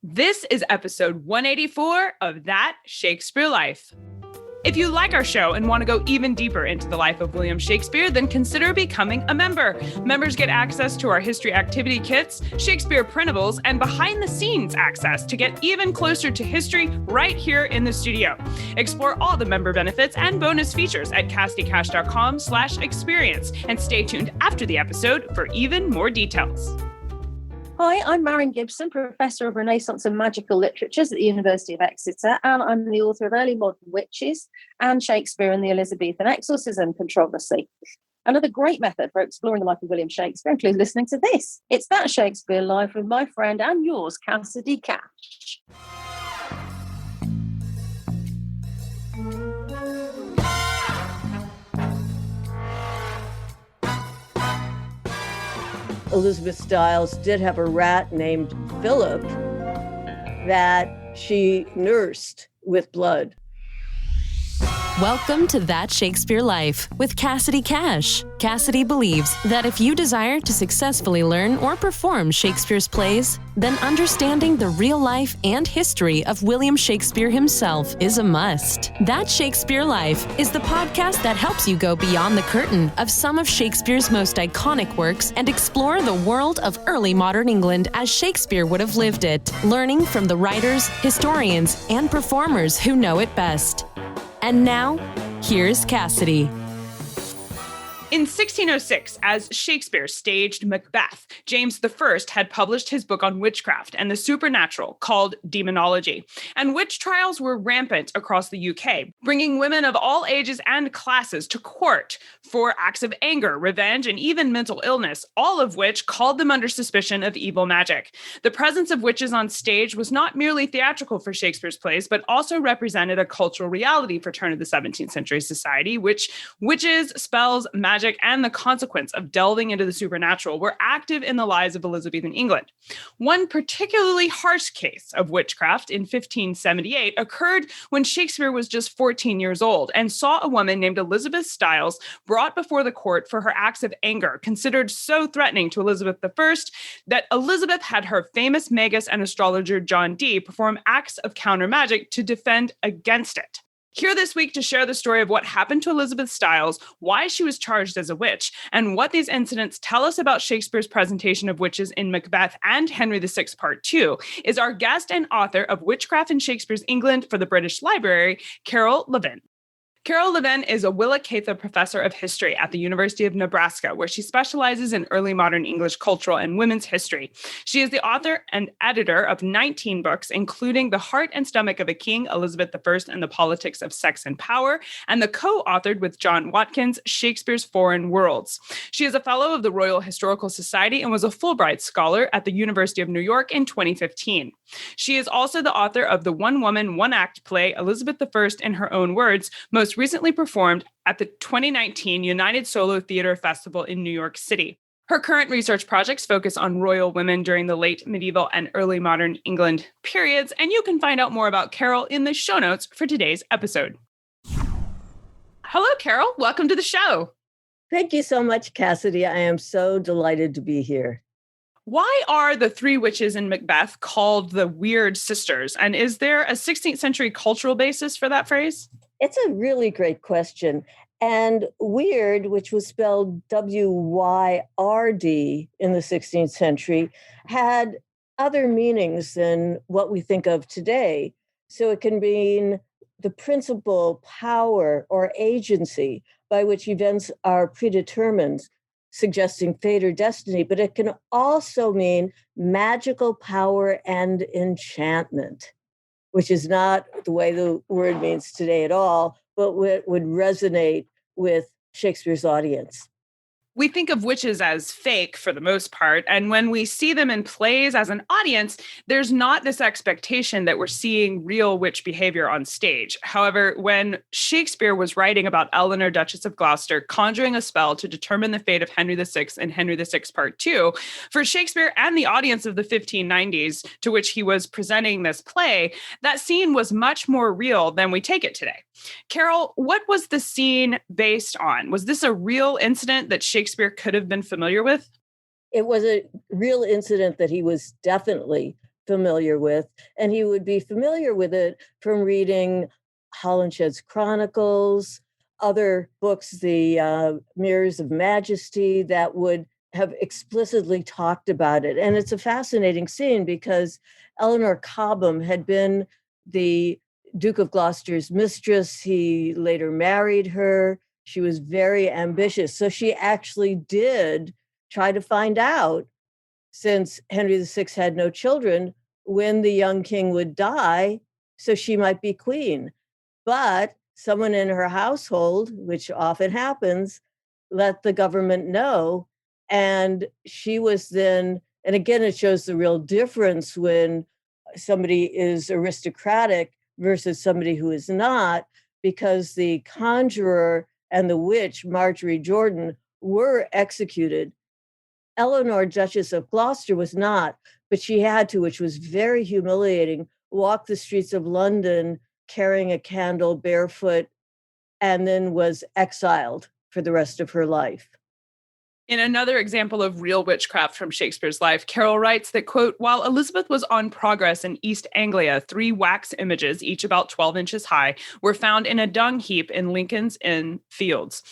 This is episode 184 of That Shakespeare Life. If you like our show and want to go even deeper into the life of William Shakespeare, then consider becoming a member. Members get access to our history activity kits, Shakespeare printables, and behind-the-scenes access to get even closer to history right here in the studio. Explore all the member benefits and bonus features at cassidycash.com/experience, and stay tuned after the episode for even more details. Hi, I'm Marion Gibson, Professor of Renaissance and Magical Literatures at the University of Exeter, and I'm the author of Early Modern Witches and Shakespeare and the Elizabethan Exorcism Controversy. Another great method for exploring the life of William Shakespeare includes listening to this. It's That Shakespeare Life with my friend and yours, Cassidy Cash. Elizabeth Stile did have a rat named Philip that she nursed with blood. Welcome to That Shakespeare Life with Cassidy Cash. Cassidy believes that if you desire to successfully learn or perform Shakespeare's plays, then understanding the real life and history of William Shakespeare himself is a must. That Shakespeare Life is the podcast that helps you go beyond the curtain of some of Shakespeare's most iconic works and explore the world of early modern England as Shakespeare would have lived it, learning from the writers, historians, and performers who know it best. And now, here's Cassidy. In 1606, as Shakespeare staged Macbeth, James I had published his book on witchcraft and the supernatural called Daemonology. And witch trials were rampant across the UK, bringing women of all ages and classes to court for acts of anger, revenge, and even mental illness, all of which called them under suspicion of evil magic. The presence of witches on stage was not merely theatrical for Shakespeare's plays, but also represented a cultural reality for turn of the 17th century society, which witches, spells, magic, and the consequence of delving into the supernatural were active in the lives of Elizabethan England. One particularly harsh case of witchcraft in 1578 occurred when Shakespeare was just 14 years old and saw a woman named Elizabeth Stile brought before the court for her acts of anger, considered so threatening to Elizabeth I that Elizabeth had her famous magus and astrologer John Dee perform acts of counter magic to defend against it. Here this week to share the story of what happened to Elizabeth Stile, why she was charged as a witch, and what these incidents tell us about Shakespeare's presentation of witches in Macbeth and Henry VI Part 2, is our guest and author of Witchcraft in Shakespeare's England for the British Library, Carole Levine. Carole Levine is a Willa Cather Professor of History at the University of Nebraska, where she specializes in early modern English cultural and women's history. She is the author and editor of 19 books, including The Heart and Stomach of a King, Elizabeth I and the Politics of Sex and Power, and the co-authored with John Watkins, Shakespeare's Foreign Worlds. She is a fellow of the Royal Historical Society and was a Fulbright Scholar at the University of New York in 2015. She is also the author of the one-woman, one-act play, Elizabeth I in Her Own Words, most recently performed at the 2019 United Solo Theater Festival in New York City. Her current research projects focus on royal women during the late medieval and early modern England periods, and you can find out more about Carole in the show notes for today's episode. Hello, Carole. Welcome to the show. Thank you so much, Cassidy. I am so delighted to be here. Why are the three witches in Macbeth called the Weird Sisters? And is there a 16th century cultural basis for that phrase? It's a really great question. And weird, which was spelled W-Y-R-D in the 16th century, had other meanings than what we think of today. So it can mean the principle, power, or agency by which events are predetermined, suggesting fate or destiny, but it can also mean magical power and enchantment, which is not the way the word means today at all, but would resonate with Shakespeare's audience. We think of witches as fake for the most part. And when we see them in plays as an audience, there's not this expectation that we're seeing real witch behavior on stage. However, when Shakespeare was writing about Eleanor, Duchess of Gloucester, conjuring a spell to determine the fate of Henry VI in Henry VI Part 2, for Shakespeare and the audience of the 1590s to which he was presenting this play, that scene was much more real than we take it today. Carole, what was the scene based on? Was this a real incident that Shakespeare could have been familiar with? It was a real incident that he was definitely familiar with, and he would be familiar with it from reading Holinshed's Chronicles, other books, the Mirrors of Majesty, that would have explicitly talked about it. And it's a fascinating scene because Eleanor Cobham had been the Duke of Gloucester's mistress. He later married her. She was very ambitious. So she actually did try to find out, since Henry VI had no children, when the young king would die, so she might be queen. But someone in her household, which often happens, let the government know. And she was then, and again, it shows the real difference when somebody is aristocratic versus somebody who is not, because the conjurer and the witch, Marjorie Jordan, were executed. Eleanor, Duchess of Gloucester, was not, but she had to, which was very humiliating, walk the streets of London carrying a candle barefoot, and then was exiled for the rest of her life. In another example of real witchcraft from Shakespeare's life, Carole writes that, quote, while Elizabeth was on progress in East Anglia, 3 wax images, each about 12 inches high, were found in a dung heap in Lincoln's Inn Fields.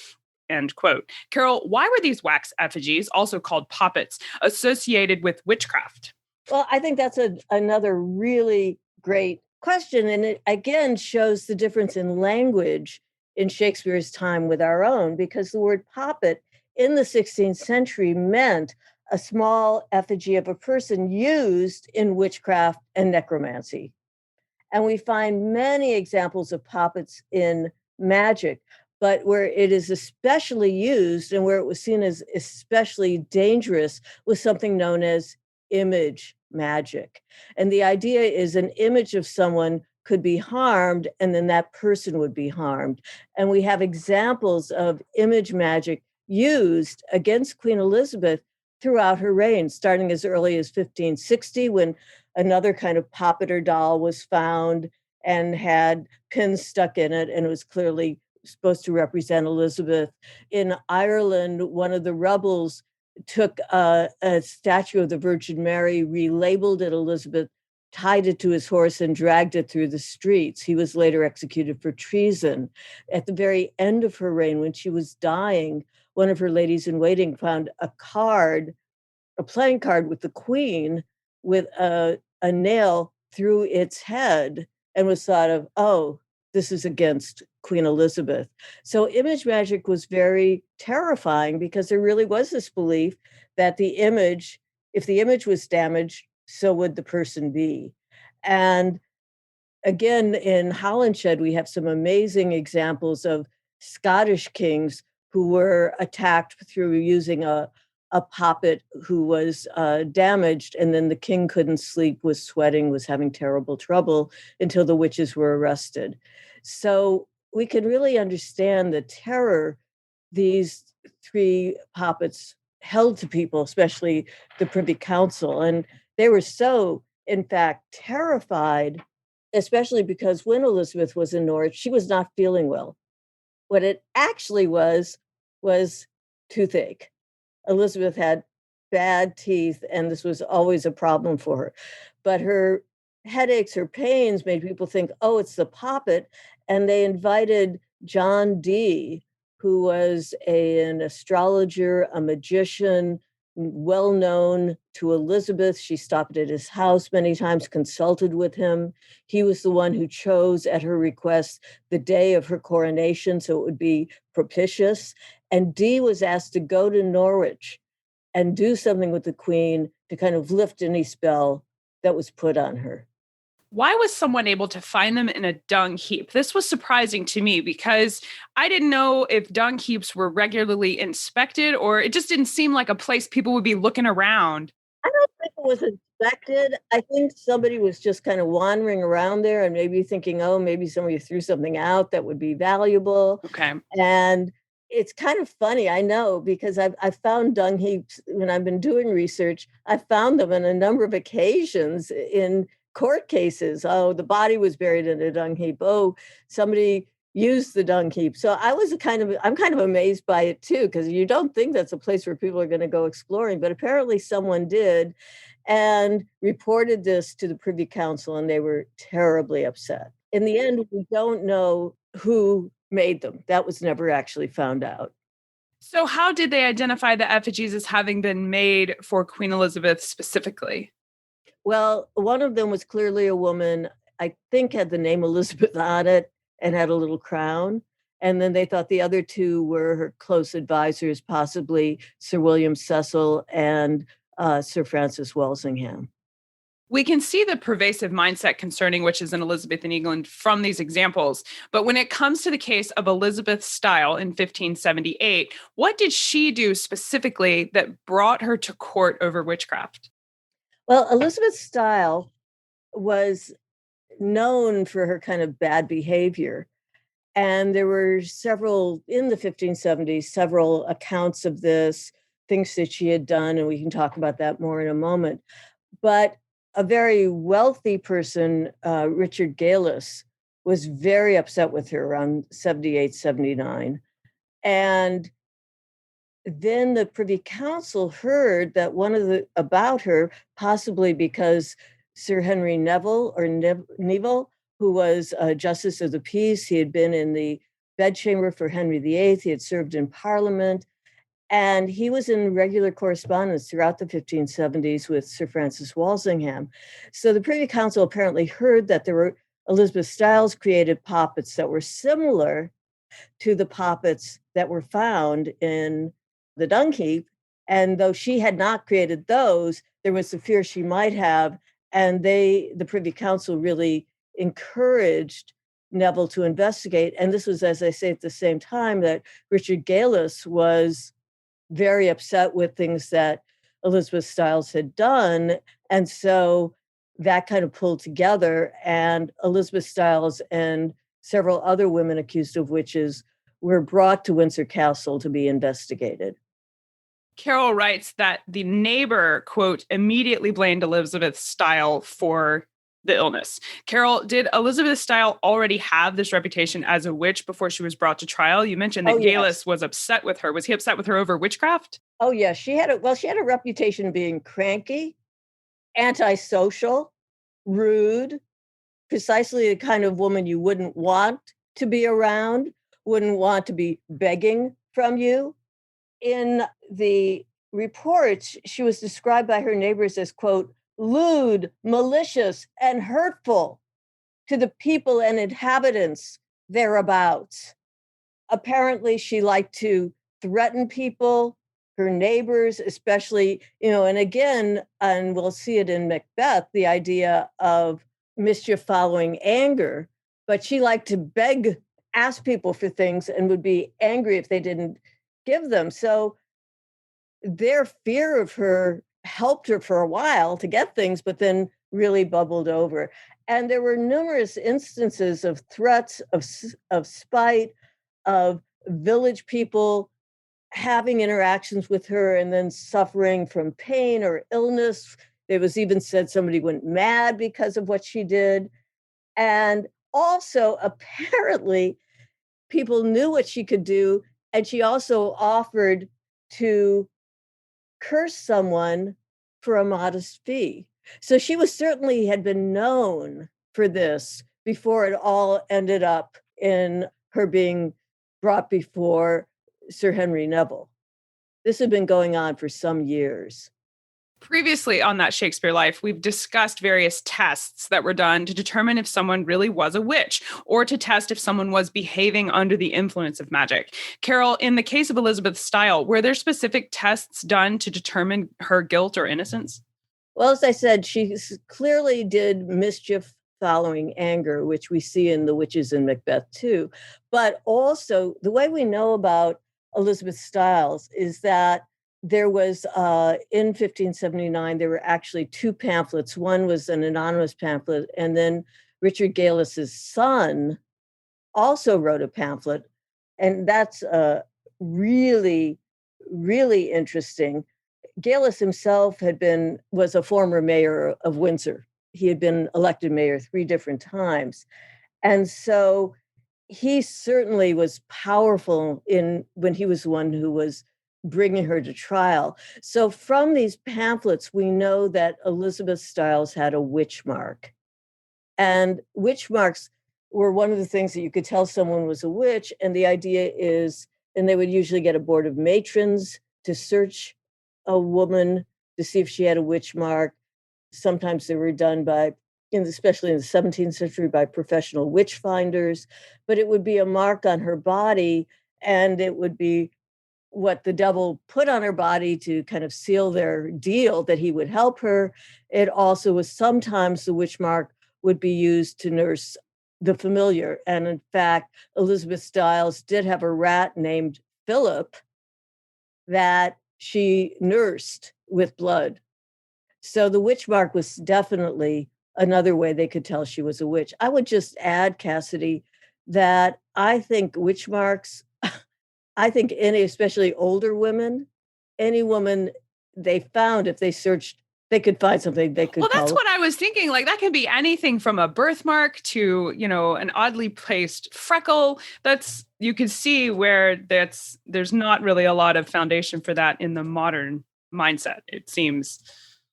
End quote. Carole, why were these wax effigies, also called poppets, associated with witchcraft? Well, I think that's another really great question. And it again shows the difference in language in Shakespeare's time with our own, because the word poppet in the 16th century meant a small effigy of a person used in witchcraft and necromancy. And we find many examples of poppets in magic, but where it is especially used and where it was seen as especially dangerous was something known as image magic. And the idea is an image of someone could be harmed, and then that person would be harmed. And we have examples of image magic used against Queen Elizabeth throughout her reign, starting as early as 1560, when another kind of poppet or doll was found and had pins stuck in it, and it was clearly supposed to represent Elizabeth. In Ireland, one of the rebels took a statue of the Virgin Mary, relabeled it Elizabeth, tied it to his horse, and dragged it through the streets. He was later executed for treason. At the very end of her reign, when she was dying, one of her ladies in waiting found a playing card with the Queen with a nail through its head, and was thought of, oh, this is against Queen Elizabeth. So image magic was very terrifying, because there really was this belief that the image, if the image was damaged, so would the person be. And again, in Holinshed, we have some amazing examples of Scottish kings who were attacked through using a poppet who was damaged, and then the king couldn't sleep, was sweating, was having terrible trouble until the witches were arrested. So we can really understand the terror these 3 poppets held to people, especially the Privy Council. And they were so, in fact, terrified, especially because when Elizabeth was in Norwich, she was not feeling well. What it actually was toothache. Elizabeth had bad teeth, and this was always a problem for her. But her headaches, her pains made people think, oh, it's the poppet. And they invited John Dee, who was an astrologer, a magician, well known to Elizabeth. She stopped at his house many times, consulted with him. He was the one who chose, at her request, the day of her coronation, so it would be propitious. And Dee was asked to go to Norwich and do something with the Queen to kind of lift any spell that was put on her. Why was someone able to find them in a dung heap? This was surprising to me, because I didn't know if dung heaps were regularly inspected, or it just didn't seem like a place people would be looking around. I don't think it was inspected. I think somebody was just kind of wandering around there and maybe thinking, oh, maybe somebody threw something out that would be valuable. Okay. And it's kind of funny, I know, because I've found dung heaps when I've been doing research. I've found them on a number of occasions in court cases. Oh, the body was buried in a dung heap. Oh, somebody, use the dung heap. So I'm kind of amazed by it too, because you don't think that's a place where people are going to go exploring, but apparently someone did and reported this to the Privy Council, and they were terribly upset. In the end, we don't know who made them. That was never actually found out. So how did they identify the effigies as having been made for Queen Elizabeth specifically? Well, one of them was clearly a woman, I think had the name Elizabeth on it and had a little crown. And then they thought the other two were her close advisors, possibly Sir William Cecil and Sir Francis Walsingham. We can see the pervasive mindset concerning witches in Elizabethan England from these examples. But when it comes to the case of Elizabeth Stile in 1578, what did she do specifically that brought her to court over witchcraft? Well, Elizabeth Stile was known for her kind of bad behavior. And there were several, in the 1570s, several accounts of this, things that she had done, and we can talk about that more in a moment. But a very wealthy person, Richard Gaylis, was very upset with her around 78, 79. And then the Privy Council heard that about her, possibly because Sir Henry Neville, who was Justice of the Peace, he had been in the bedchamber for Henry VIII, he had served in Parliament, and he was in regular correspondence throughout the 1570s with Sir Francis Walsingham. So the Privy Council apparently heard that there were Elizabeth Stiles created poppets that were similar to the poppets that were found in the dung heap. And though she had not created those, there was the fear she might have. And the Privy Council really encouraged Neville to investigate. And this was, as I say, at the same time that Richard Gaylis was very upset with things that Elizabeth Stiles had done. And so that kind of pulled together, and Elizabeth Stiles and several other women accused of witches were brought to Windsor Castle to be investigated. Carole writes that the neighbor, quote, immediately blamed Elizabeth Stile for the illness. Carole, did Elizabeth Stile already have this reputation as a witch before she was brought to trial? You mentioned that Gaylis was upset with her. Was he upset with her over witchcraft? Oh, yeah. She had a reputation of being cranky, antisocial, rude, precisely the kind of woman you wouldn't want to be around, wouldn't want to be begging from you. In the reports, she was described by her neighbors as, quote, lewd, malicious, and hurtful to the people and inhabitants thereabouts. Apparently, she liked to threaten people, her neighbors, especially, and again, and we'll see it in Macbeth, the idea of mischief following anger, but she liked to ask people for things and would be angry if they didn't give them. So their fear of her helped her for a while to get things, but then really bubbled over. And there were numerous instances of threats, of spite, of village people having interactions with her and then suffering from pain or illness. There was even said somebody went mad because of what she did. And also, apparently, people knew what she could do. And she also offered to curse someone for a modest fee. So she had been known for this before it all ended up in her being brought before Sir Henry Neville. This had been going on for some years. Previously on That Shakespeare Life, we've discussed various tests that were done to determine if someone really was a witch or to test if someone was behaving under the influence of magic. Carole, in the case of Elizabeth Stile, were there specific tests done to determine her guilt or innocence? Well, as I said, she clearly did mischief following anger, which we see in the witches in Macbeth too. But also, the way we know about Elizabeth Stiles is that there was, in 1579, there were actually two pamphlets. One was an anonymous pamphlet, and then Richard Gaylis's son also wrote a pamphlet. And that's really, really interesting. Gaylis himself was a former mayor of Windsor. He had been elected mayor 3 different times. And so he certainly was powerful when he was the one who was bringing her to trial. So from these pamphlets, we know that Elizabeth Stiles had a witch mark. And witch marks were one of the things that you could tell someone was a witch. And the idea is, and they would usually get a board of matrons to search a woman to see if she had a witch mark. Sometimes they were done by, especially in the 17th century, by professional witch finders. But it would be a mark on her body, and it would be what the devil put on her body to kind of seal their deal that he would help her. It also was sometimes the witch mark would be used to nurse the familiar. And in fact, Elizabeth Stiles did have a rat named Philip that she nursed with blood. So the witch mark was definitely another way they could tell she was a witch. I would just add, Cassidy, that I think witch marks, I think especially older women, any woman they found, if they searched, they could find something they could. Well, that's what I was thinking. Like, that can be anything from a birthmark to, an oddly placed freckle. You can see where there's not really a lot of foundation for that in the modern mindset, it seems.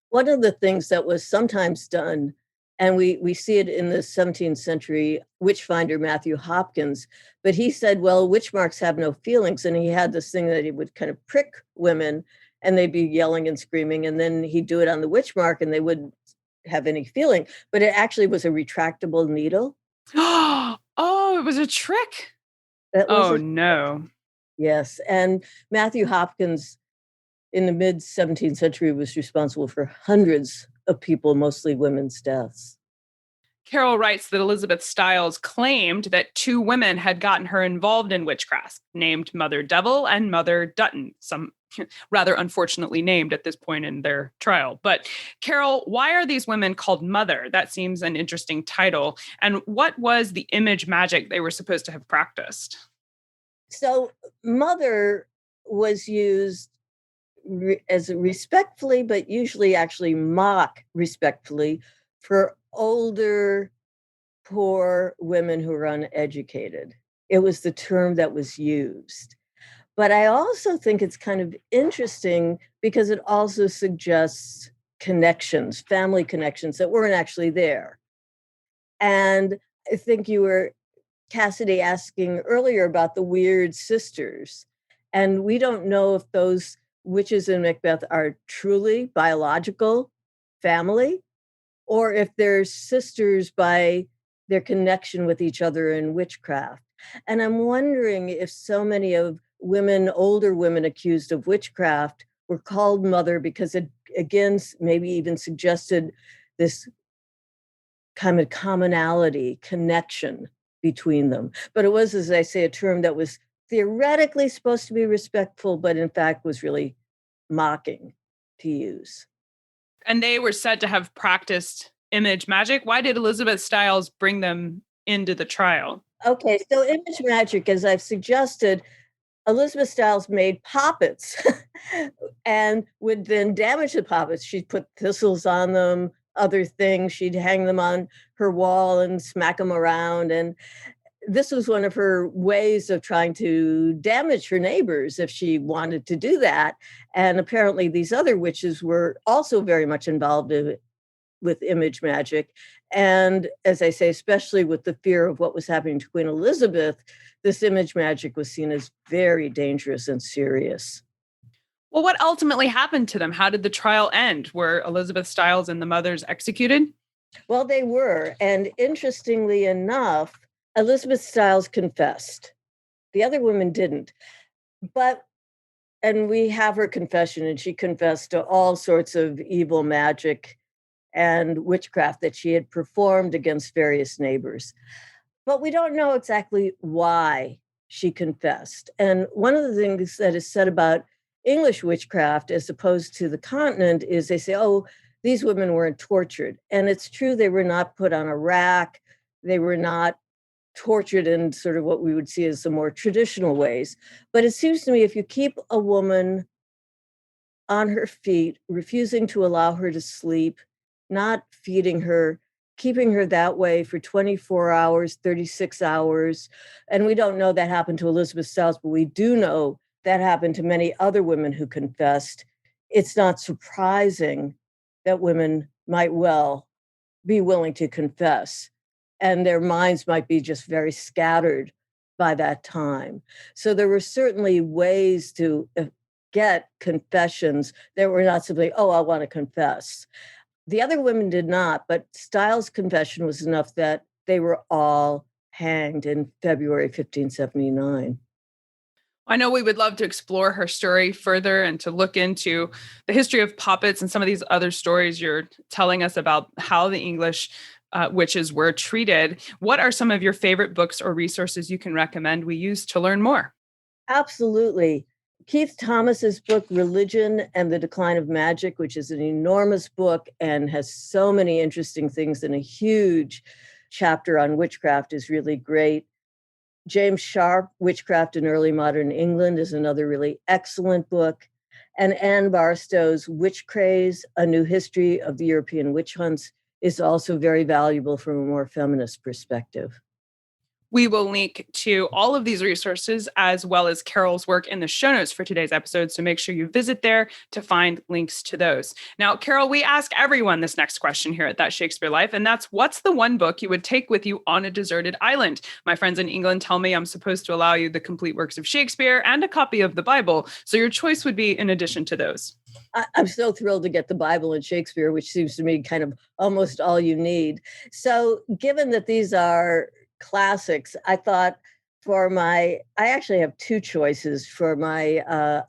One of the things that was sometimes done, and we see it in the 17th century witch finder Matthew Hopkins, but he said, well, witch marks have no feelings. And he had this thing that he would kind of prick women and they'd be yelling and screaming. And then he'd do it on the witch mark and they wouldn't have any feeling. But it actually was a retractable needle. Oh, it was a trick. No. Yes. And Matthew Hopkins in the mid 17th century was responsible for hundreds of people, mostly women's deaths. Carole writes that Elizabeth Stiles claimed that two women had gotten her involved in witchcraft, named Mother Devil and Mother Dutton, some rather unfortunately named at this point in their trial. But Carole, why are these women called Mother? That seems an interesting title. And what was the image magic they were supposed to have practiced? So Mother was used as respectfully, but usually actually mock respectfully for older, poor women who were uneducated. It was the term that was used. But I also think it's kind of interesting because it also suggests connections, family connections that weren't actually there. And I think you were, Cassidy, asking earlier about the weird sisters. And we don't know if those witches in Macbeth are truly biological family, or if they're sisters by their connection with each other in witchcraft. And I'm wondering if so many of older women accused of witchcraft were called Mother because it, again, maybe even suggested this kind of commonality, connection between them. But it was, as I say, a term that was theoretically supposed to be respectful, but in fact was really mocking to use. And they were said to have practiced image magic. Why did Elizabeth Stiles bring them into the trial? Okay, so image magic, as I've suggested, Elizabeth Stiles made poppets and would then damage the poppets. She'd put thistles on them, other things. She'd hang them on her wall and smack them around. And this was one of her ways of trying to damage her neighbors if she wanted to do that. And apparently these other witches were also very much involved with image magic. And as I say, especially with the fear of what was happening to Queen Elizabeth, this image magic was seen as very dangerous and serious. Well, what ultimately happened to them? How did the trial end? Were Elizabeth Stiles and the mothers executed? Well, they were. And interestingly enough, Elizabeth Stiles confessed. The other women didn't. And we have her confession, and she confessed to all sorts of evil magic and witchcraft that she had performed against various neighbors. But we don't know exactly why she confessed. And one of the things that is said about English witchcraft as opposed to the continent is they say, oh, these women weren't tortured. And it's true, they were not put on a rack. They were not tortured in sort of what we would see as the more traditional ways. But it seems to me if you keep a woman on her feet, refusing to allow her to sleep, not feeding her, keeping her that way for 24 hours, 36 hours. And we don't know that happened to Elizabeth Stile, but we do know that happened to many other women who confessed. It's not surprising that women might well be willing to confess, and their minds might be just very scattered by that time. So there were certainly ways to get confessions that were not simply, oh, I want to confess. The other women did not, but Stile's confession was enough that they were all hanged in February 1579. I know we would love to explore her story further and to look into the history of puppets and some of these other stories you're telling us about how the English witches were treated. What are some of your favorite books or resources you can recommend we use to learn more? Absolutely. Keith Thomas's book, Religion and the Decline of Magic, which is an enormous book and has so many interesting things, and a huge chapter on witchcraft, is really great. James Sharp, Witchcraft in Early Modern England, is another really excellent book. And Anne Barstow's Witch Craze, A New History of the European Witch Hunts, is also very valuable from a more feminist perspective. We will link to all of these resources as well as Carole's work in the show notes for today's episode. So make sure you visit there to find links to those. Now, Carole, we ask everyone this next question here at That Shakespeare Life, and that's, what's the one book you would take with you on a deserted island? My friends in England tell me I'm supposed to allow you the complete works of Shakespeare and a copy of the Bible. So your choice would be in addition to those. I'm so thrilled to get the Bible and Shakespeare, which seems to me kind of almost all you need. So given that these are classics, I thought I actually have two choices for my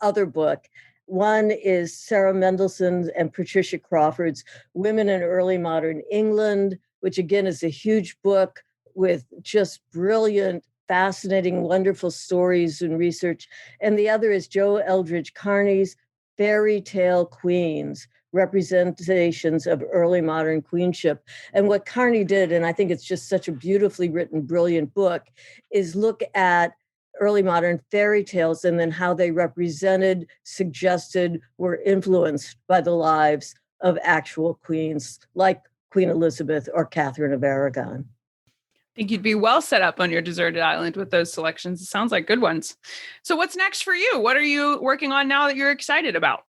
other book. One is Sarah Mendelssohn's and Patricia Crawford's Women in Early Modern England, which again is a huge book with just brilliant, fascinating, wonderful stories and research. And the other is Joe Eldridge Carney's Fairy Tale Queens, Representations of Early Modern Queenship. And what Carney did, and I think it's just such a beautifully written, brilliant book, is look at early modern fairy tales and then how they represented, suggested, were influenced by the lives of actual queens like Queen Elizabeth or Catherine of Aragon. I think you'd be well set up on your deserted island with those selections. It sounds like good ones. So what's next for you? What are you working on now that you're excited about?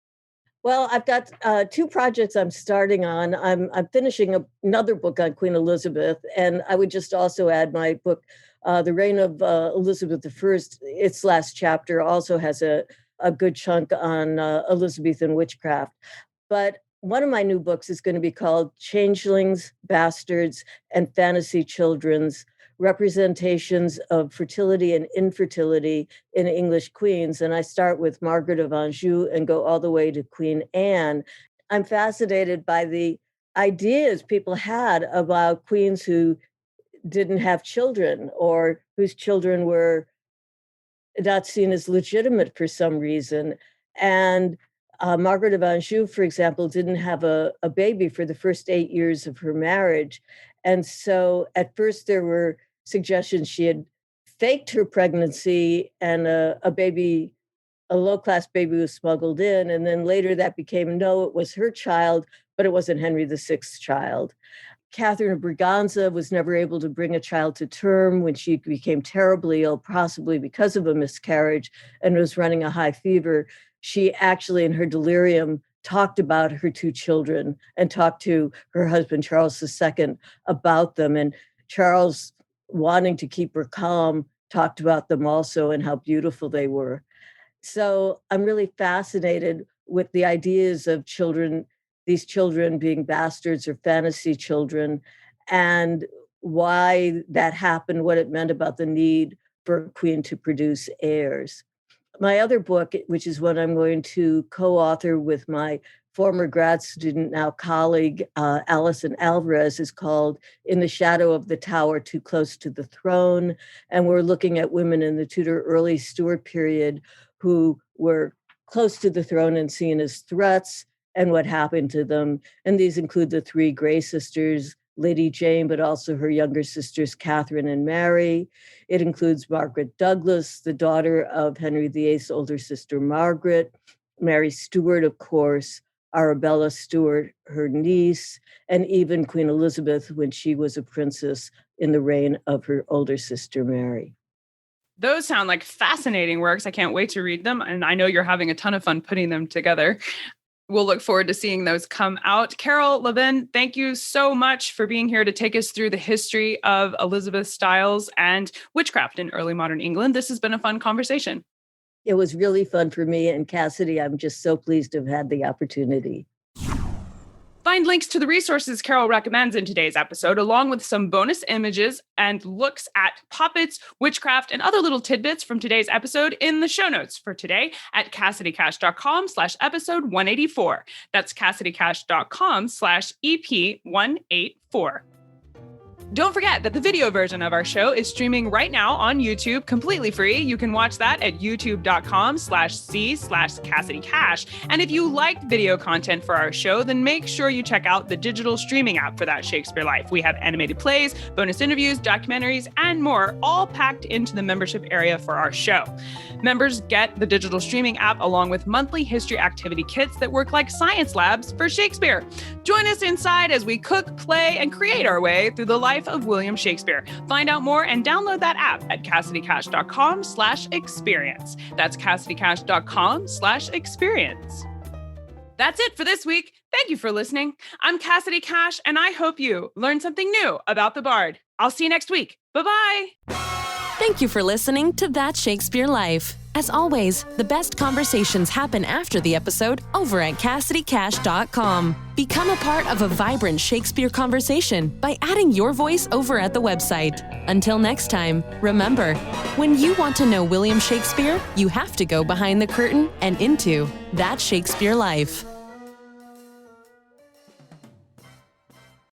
Well, I've got two projects I'm starting on. I'm finishing another book on Queen Elizabeth, and I would just also add my book, The Reign of Elizabeth I. Its last chapter also has a good chunk on Elizabethan witchcraft. But one of my new books is going to be called Changelings, Bastards, and Fantasy Children's Representations of Fertility and Infertility in English Queens. And I start with Margaret of Anjou and go all the way to Queen Anne. I'm fascinated by the ideas people had about queens who didn't have children or whose children were not seen as legitimate for some reason. And Margaret of Anjou, for example, didn't have a baby for the first 8 years of her marriage. And so at first there were suggestions she had faked her pregnancy and a low-class baby was smuggled in. And then later that became, no, it was her child, but it wasn't Henry VI's child. Catherine of Braganza was never able to bring a child to term when she became terribly ill, possibly because of a miscarriage, and was running a high fever. She actually, in her delirium, talked about her two children and talked to her husband, Charles II, about them. And Charles, wanting to keep her calm, talked about them also and how beautiful they were. So I'm really fascinated with the ideas of children, these children being bastards or fantasy children, and why that happened, what it meant about the need for a queen to produce heirs. My other book, which is what I'm going to co-author with my former grad student, now colleague, Alison Alvarez, is called In the Shadow of the Tower, Too Close to the Throne. And we're looking at women in the Tudor early Stuart period who were close to the throne and seen as threats and what happened to them. And these include the three Grey sisters, Lady Jane, but also her younger sisters, Catherine and Mary. It includes Margaret Douglas, the daughter of Henry VIII's older sister, Margaret, Mary Stuart, of course, Arabella Stuart, her niece, and even Queen Elizabeth when she was a princess in the reign of her older sister, Mary. Those sound like fascinating works. I can't wait to read them. And I know you're having a ton of fun putting them together. We'll look forward to seeing those come out. Carole Levine, thank you so much for being here to take us through the history of Elizabeth Stiles and witchcraft in early modern England. This has been a fun conversation. It was really fun for me. And Cassidy, I'm just so pleased to have had the opportunity. Find links to the resources Carole recommends in today's episode, along with some bonus images and looks at puppets, witchcraft, and other little tidbits from today's episode in the show notes for today at CassidyCash.com/episode 184. That's CassidyCash.com/EP184. Don't forget that the video version of our show is streaming right now on YouTube, completely free. You can watch that at youtube.com/c/CassidyCash. And if you like video content for our show, then make sure you check out the digital streaming app for That Shakespeare Life. We have animated plays, bonus interviews, documentaries, and more, all packed into the membership area for our show. Members get the digital streaming app along with monthly history activity kits that work like science labs for Shakespeare. Join us inside as we cook, play, and create our way through the life of William Shakespeare. Find out more and download that app at CassidyCash.com/experience. That's CassidyCash.com/experience. That's it for this week. Thank you for listening. I'm Cassidy Cash, and I hope you learned something new about the Bard. I'll see you next week. Bye-bye. Thank you for listening to That Shakespeare Life. As always, the best conversations happen after the episode over at CassidyCash.com. Become a part of a vibrant Shakespeare conversation by adding your voice over at the website. Until next time, remember, when you want to know William Shakespeare, you have to go behind the curtain and into That Shakespeare Life.